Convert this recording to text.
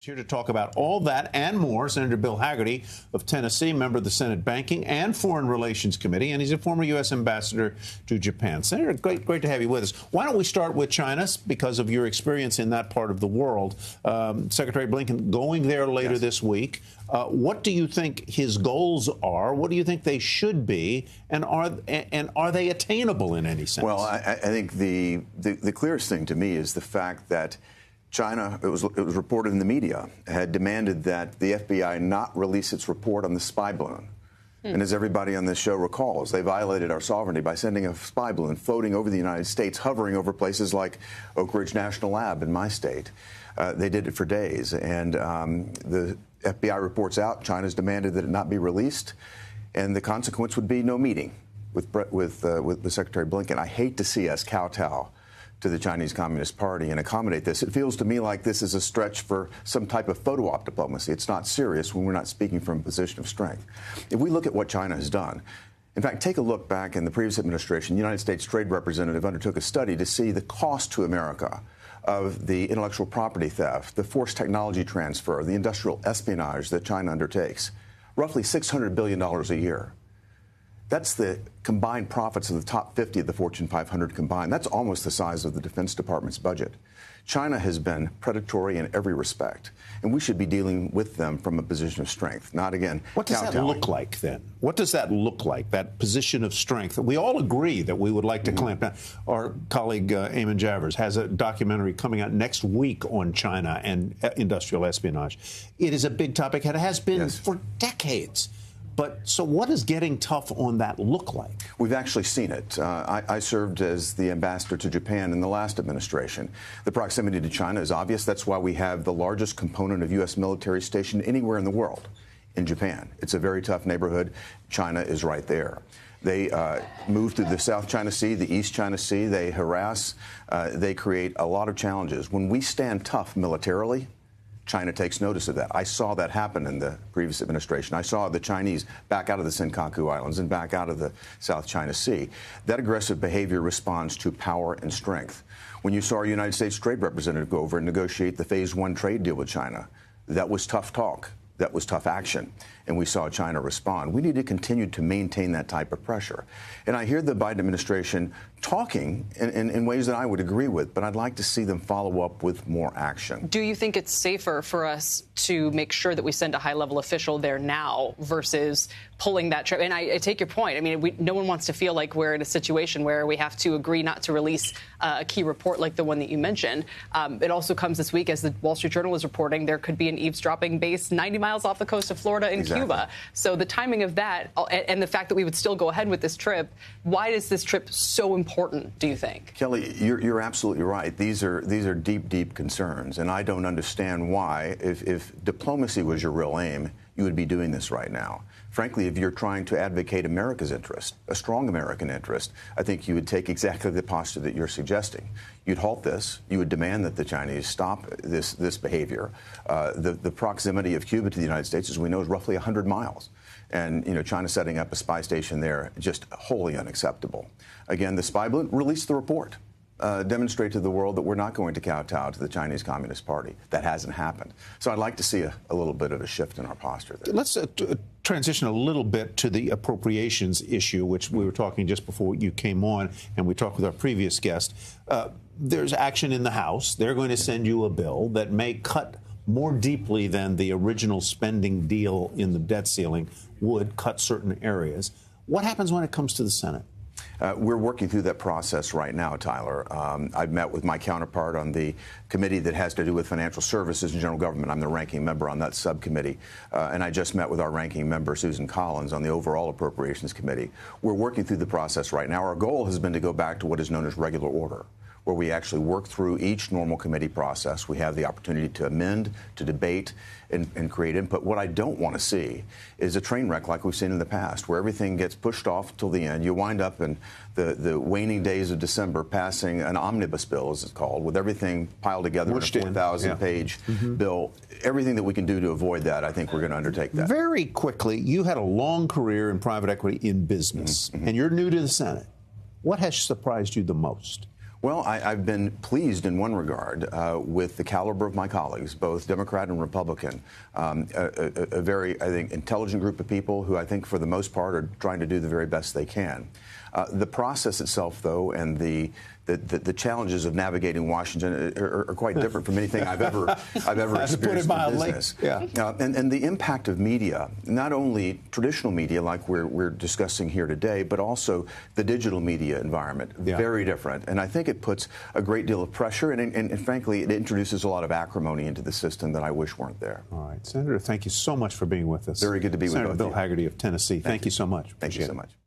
Here to talk about all that and more, Senator Bill Hagerty of Tennessee, member of the Senate Banking and Foreign Relations Committee, and he's a former U.S. ambassador to Japan. Senator, great to have you with us. Why don't we start with China, because of your experience in that part of the world. Secretary Blinken going there later this week. What do you think his goals are? What do you think they should be? And are they attainable in any sense? Well, I think the clearest thing to me is the fact that China, it was reported in the media, had demanded that the FBI not release its report on the spy balloon. And as everybody on this show recalls, they violated our sovereignty by sending a spy balloon floating over the United States, hovering over places like Oak Ridge National Lab in my state. They did it for days. And the FBI reports out, China's demanded that it not be released. And the consequence would be no meeting with Secretary Blinken. I hate to see us kowtow to the Chinese Communist Party and accommodate this. It feels to me like this is a stretch for some type of photo op diplomacy. It's not serious when we're not speaking from a position of strength. If we look at what China has done, in fact, take a look back in the previous administration, the United States Trade Representative undertook a study to see the cost to America of the intellectual property theft, the forced technology transfer, the industrial espionage that China undertakes. Roughly $600 billion a year. That's the combined profits of the top 50 of the Fortune 500 combined. That's almost the size of the Defense Department's budget. China has been predatory in every respect, and we should be dealing with them from a position of strength, not again. What does that look like then? What does that look like, that position of strength? We all agree that we would like to clamp down. Our colleague Eamon Javers has a documentary coming out next week on China and industrial espionage. It is a big topic, and it has been for decades. But so what does getting tough on that look like? We've actually seen it. I served as the ambassador to Japan in the last administration. The proximity to China is obvious. That's why we have the largest component of U.S. military stationed anywhere in the world, in Japan. It's a very tough neighborhood. China is right there. They move through the South China Sea, the East China Sea. They harass. They create a lot of challenges. When we stand tough militarily, China takes notice of that. I saw that happen in the previous administration. I saw the Chinese back out of the Senkaku Islands and back out of the South China Sea. That aggressive behavior responds to power and strength. When you saw our United States Trade Representative go over and negotiate the Phase 1 trade deal with China, that was tough talk. That was tough action, and we saw China respond. We need to continue to maintain that type of pressure. And I hear the Biden administration talking in ways that I would agree with, but I'd like to see them follow up with more action. Do you think it's safer for us to make sure that we send a high-level official there now versus pulling that trip? And I take your point. I mean, no one wants to feel like we're in a situation where we have to agree not to release a key report like the one that you mentioned. It also comes this week, as the Wall Street Journal is reporting, there could be an eavesdropping base 90 miles off the coast of Florida in Cuba. So the timing of that and the fact that we would still go ahead with this trip, why is this trip so important, do you think? Kelly, you're absolutely right. These are deep, deep concerns, and I don't understand why, if diplomacy was your real aim, you would be doing this right now. Frankly, if you're trying to advocate America's interest, a strong American interest, I think you would take exactly the posture that you're suggesting. You'd halt this. You would demand that the Chinese stop this behavior. The proximity of Cuba to the United States, as we know, is roughly 100 miles. And, China setting up a spy station there, just wholly unacceptable. Again, the spy balloon released the report. Demonstrate to the world that we're not going to kowtow to the Chinese Communist Party. That hasn't happened. So I'd like to see a little bit of a shift in our posture there. Let's transition a little bit to the appropriations issue, which we were talking just before you came on, and we talked with our previous guest. There's action in the House. They're going to send you a bill that may cut more deeply than the original spending deal in the debt ceiling would cut certain areas. What happens when it comes to the Senate? We're working through that process right now, Tyler. I've met with my counterpart on the committee that has to do with financial services and general government. I'm the ranking member on that subcommittee. And I just met with our ranking member, Susan Collins, on the overall Appropriations Committee. We're working through the process right now. Our goal has been to go back to what is known as regular order, where we actually work through each normal committee process. We have the opportunity to amend, to debate, and create input. What I don't want to see is a train wreck like we've seen in the past, where everything gets pushed off till the end. You wind up in the waning days of December passing an omnibus bill, as it's called, with everything piled together in a 4,000-page bill. Everything that we can do to avoid that, I think we're going to undertake that. Very quickly, you had a long career in private equity in business, and you're new to the Senate. What has surprised you the most? Well, I've been pleased in one regard with the caliber of my colleagues, both Democrat and Republican. A very, I think, intelligent group of people who I think, for the most part, are trying to do the very best they can. The process itself, though, and the challenges of navigating Washington are quite different from anything I've ever experienced in business. Yeah. And the impact of media, not only traditional media like we're discussing here today, but also the digital media environment, very different. And I think it puts a great deal of pressure, and frankly, it introduces a lot of acrimony into the system that I wish weren't there. All right, Senator, thank you so much for being with us. Very good to be with you. Senator Bill Hagerty of Tennessee, thank you so much. Thank you so much.